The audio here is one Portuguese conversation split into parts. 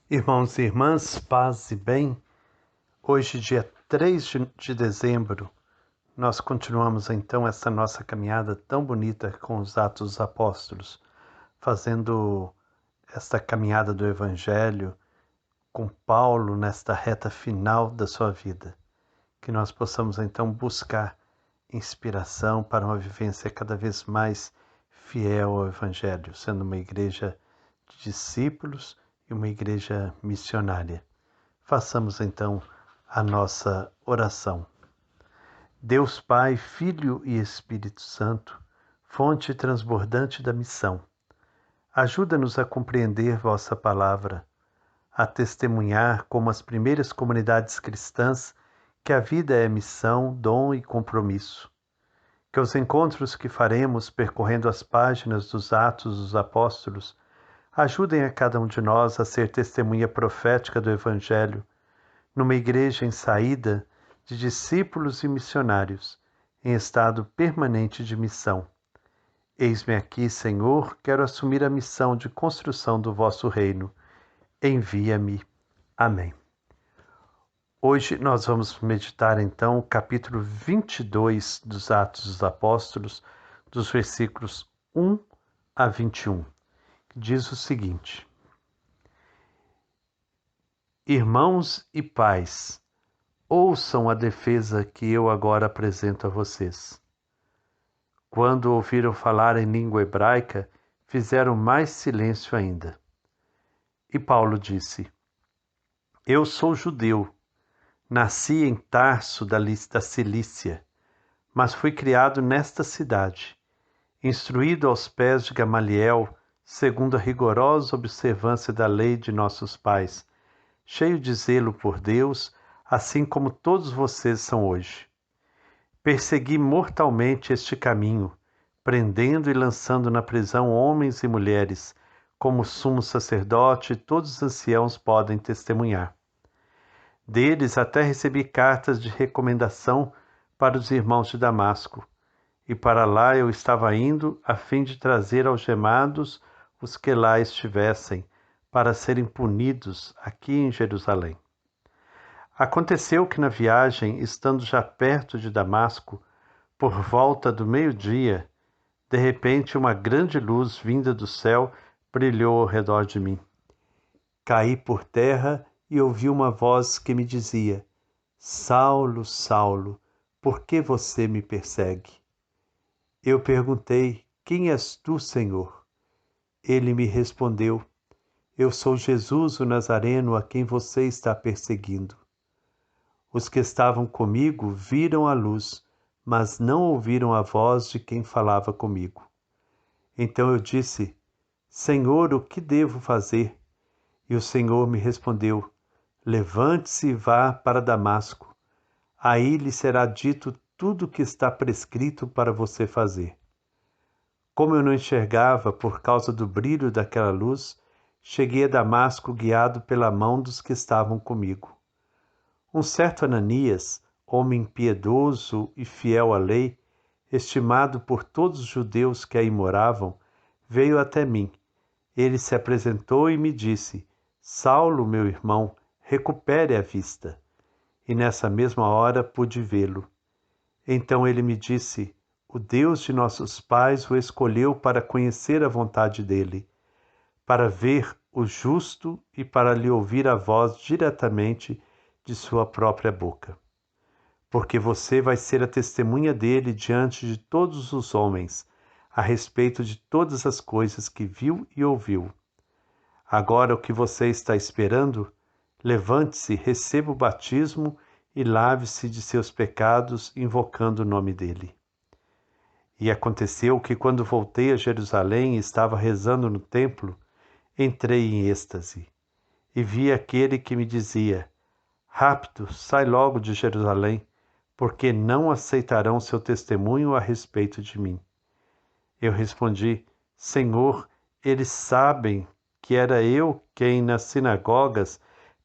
Irmãos e irmãs, paz e bem. Hoje, dia 3 de dezembro, nós continuamos então essa nossa caminhada tão bonita com os Atos dos Apóstolos, fazendo esta caminhada do Evangelho com Paulo nesta reta final da sua vida. Que nós possamos então buscar inspiração para uma vivência cada vez mais fiel ao Evangelho, sendo uma igreja de discípulos e uma igreja missionária. Façamos então a nossa oração. Deus Pai, Filho e Espírito Santo, fonte transbordante da missão, ajuda-nos a compreender vossa palavra, a testemunhar como as primeiras comunidades cristãs que a vida é missão, dom e compromisso. Que os encontros que faremos percorrendo as páginas dos Atos dos Apóstolos ajudem a cada um de nós a ser testemunha profética do Evangelho, numa igreja em saída de discípulos e missionários, em estado permanente de missão. Eis-me aqui, Senhor, quero assumir a missão de construção do vosso reino. Envia-me. Amém. Hoje nós vamos meditar então o capítulo 22 dos Atos dos Apóstolos, dos versículos 1 a 21, que diz o seguinte: Irmãos e pais, ouçam a defesa que eu agora apresento a vocês. Quando ouviram falar em língua hebraica, fizeram mais silêncio ainda. E Paulo disse: Eu sou judeu, nasci em Tarso da Cilícia, mas fui criado nesta cidade, instruído aos pés de Gamaliel, segundo a rigorosa observância da lei de nossos pais, cheio de zelo por Deus, assim como todos vocês são hoje. Persegui mortalmente este caminho, prendendo e lançando na prisão homens e mulheres, como o sumo sacerdote e todos os anciãos podem testemunhar. Deles até recebi cartas de recomendação para os irmãos de Damasco, e para lá eu estava indo a fim de trazer algemados os que lá estivessem, para serem punidos aqui em Jerusalém. Aconteceu que na viagem, estando já perto de Damasco, por volta do meio-dia, de repente uma grande luz vinda do céu brilhou ao redor de mim. Caí por terra e ouvi uma voz que me dizia: Saulo, Saulo, por que você me persegue? Eu perguntei: Quem és tu, Senhor? Ele me respondeu: Eu sou Jesus, o Nazareno, a quem você está perseguindo. Os que estavam comigo viram a luz, mas não ouviram a voz de quem falava comigo. Então eu disse: Senhor, o que devo fazer? E o Senhor me respondeu: Levante-se e vá para Damasco. Aí lhe será dito tudo o que está prescrito para você fazer. Como eu não enxergava por causa do brilho daquela luz, cheguei a Damasco guiado pela mão dos que estavam comigo. Um certo Ananias, homem piedoso e fiel à lei, estimado por todos os judeus que aí moravam, veio até mim. Ele se apresentou e me disse: Saulo, meu irmão, recupere a vista. E nessa mesma hora pude vê-lo. Então ele me disse: O Deus de nossos pais o escolheu para conhecer a vontade dele, para ver o justo e para lhe ouvir a voz diretamente de sua própria boca. Porque você vai ser a testemunha dele diante de todos os homens, a respeito de todas as coisas que viu e ouviu. Agora o que você está esperando? Levante-se, receba o batismo e lave-se de seus pecados, invocando o nome dele. E aconteceu que, quando voltei a Jerusalém e estava rezando no templo, entrei em êxtase e vi aquele que me dizia: Rápido, sai logo de Jerusalém, porque não aceitarão seu testemunho a respeito de mim. Eu respondi: Senhor, eles sabem que era eu quem nas sinagogas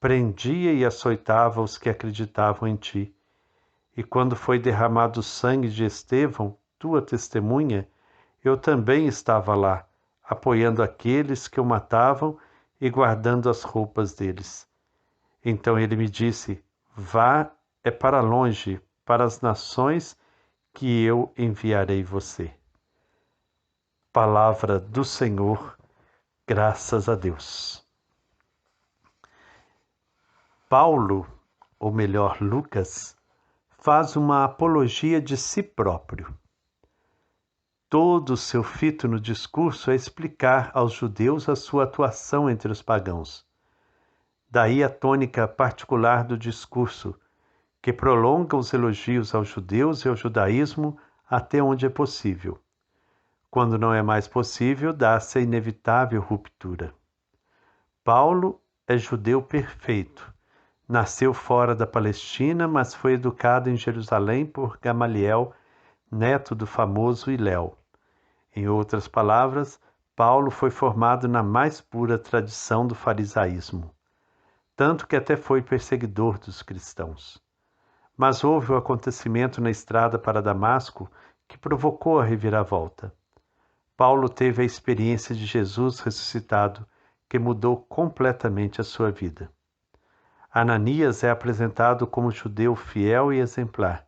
prendia e açoitava os que acreditavam em ti. E quando foi derramado o sangue de Estevão, tua testemunha, eu também estava lá, apoiando aqueles que o matavam e guardando as roupas deles. Então ele me disse: Vá para longe, para as nações que eu enviarei você. Palavra do Senhor, graças a Deus. Paulo, ou melhor, Lucas, faz uma apologia de si próprio. Todo o seu fito no discurso é explicar aos judeus a sua atuação entre os pagãos. Daí a tônica particular do discurso, que prolonga os elogios aos judeus e ao judaísmo até onde é possível. Quando não é mais possível, dá-se a inevitável ruptura. Paulo é judeu perfeito. Nasceu fora da Palestina, mas foi educado em Jerusalém por Gamaliel, neto do famoso Hilel. Em outras palavras, Paulo foi formado na mais pura tradição do farisaísmo, tanto que até foi perseguidor dos cristãos. Mas houve um acontecimento na estrada para Damasco que provocou a reviravolta. Paulo teve a experiência de Jesus ressuscitado, que mudou completamente a sua vida. Ananias é apresentado como judeu fiel e exemplar.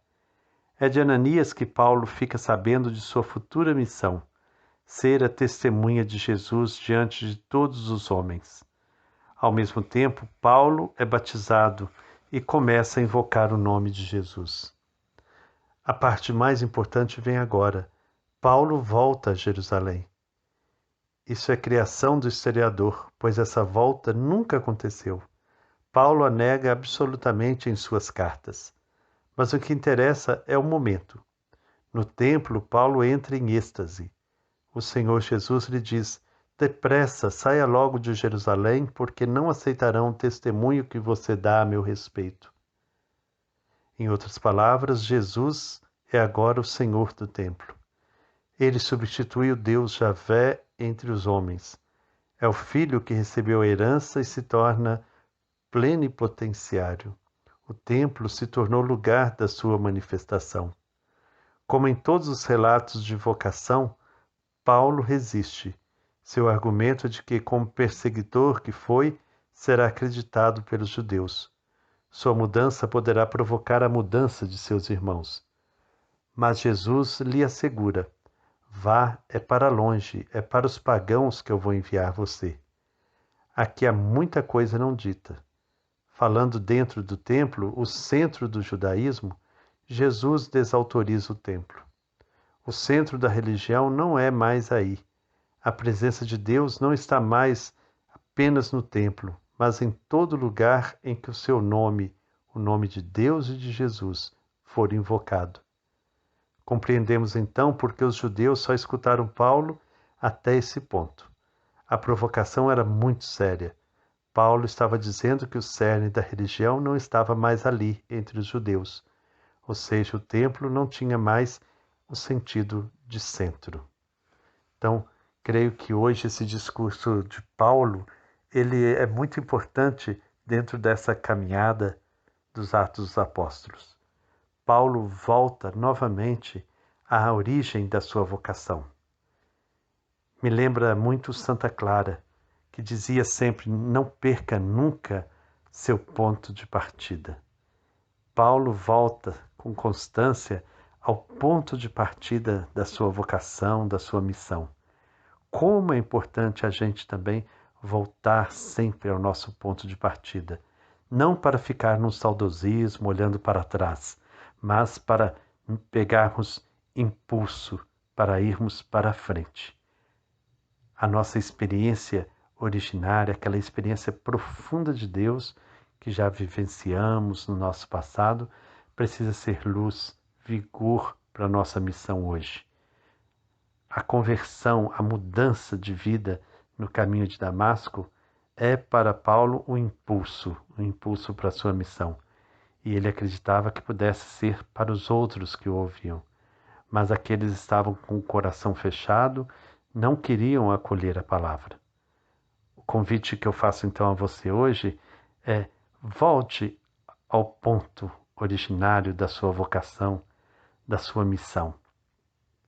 É de Ananias que Paulo fica sabendo de sua futura missão, ser a testemunha de Jesus diante de todos os homens. Ao mesmo tempo, Paulo é batizado e começa a invocar o nome de Jesus. A parte mais importante vem agora. Paulo volta a Jerusalém. Isso é criação do historiador, pois essa volta nunca aconteceu. Paulo a nega absolutamente em suas cartas. Mas o que interessa é o momento. No templo, Paulo entra em êxtase. O Senhor Jesus lhe diz: Depressa, saia logo de Jerusalém, porque não aceitarão o testemunho que você dá a meu respeito. Em outras palavras, Jesus é agora o Senhor do templo. Ele substitui o Deus Javé entre os homens. É o Filho que recebeu a herança e se torna plenipotenciário. O templo se tornou lugar da sua manifestação. Como em todos os relatos de vocação, Paulo resiste. Seu argumento é de que, como perseguidor que foi, será acreditado pelos judeus. Sua mudança poderá provocar a mudança de seus irmãos. Mas Jesus lhe assegura: Vá, é para longe, é para os pagãos que eu vou enviar você. Aqui há muita coisa não dita. Falando dentro do templo, o centro do judaísmo, Jesus desautoriza o templo. O centro da religião não é mais aí. A presença de Deus não está mais apenas no templo, mas em todo lugar em que o seu nome, o nome de Deus e de Jesus, for invocado. Compreendemos então por que os judeus só escutaram Paulo até esse ponto. A provocação era muito séria. Paulo estava dizendo que o cerne da religião não estava mais ali, entre os judeus, ou seja, o templo não tinha mais o sentido de centro. Então, creio que hoje esse discurso de Paulo, ele é muito importante dentro dessa caminhada dos Atos dos Apóstolos. Paulo volta novamente à origem da sua vocação. Me lembra muito Santa Clara, que dizia sempre: não perca nunca seu ponto de partida. Paulo volta com constância ao ponto de partida da sua vocação, da sua missão. Como é importante a gente também voltar sempre ao nosso ponto de partida, não para ficar num saudosismo olhando para trás, mas para pegarmos impulso, para irmos para frente. A nossa experiência originária, aquela experiência profunda de Deus que já vivenciamos no nosso passado, precisa ser luz, vigor para a nossa missão hoje. A conversão, a mudança de vida no caminho de Damasco é para Paulo um impulso para a sua missão. E ele acreditava que pudesse ser para os outros que o ouviam. Mas aqueles estavam com o coração fechado, não queriam acolher a palavra. O convite que eu faço então a você hoje é: volte ao ponto originário da sua vocação, da sua missão.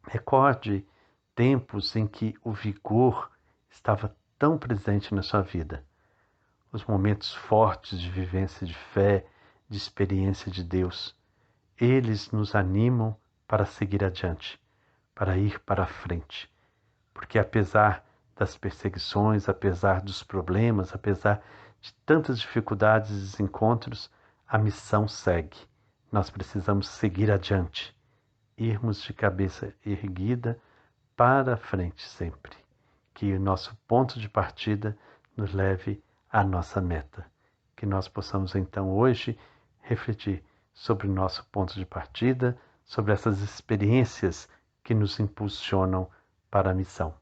Recorde tempos em que o vigor estava tão presente na sua vida. os momentos fortes de vivência de fé, de experiência de Deus. Eles nos animam para seguir adiante, para ir para a frente. Porque apesar das perseguições, apesar dos problemas, apesar de tantas dificuldades e desencontros, a missão segue. Nós precisamos seguir adiante, irmos de cabeça erguida para a frente sempre. Que o nosso ponto de partida nos leve à nossa meta. Que nós possamos então hoje refletir sobre o nosso ponto de partida, sobre essas experiências que nos impulsionam para a missão.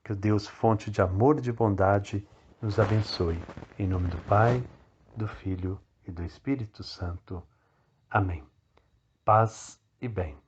Que o Deus, fonte de amor e de bondade, nos abençoe. Em nome do Pai, do Filho e do Espírito Santo. Amém. Paz e bem.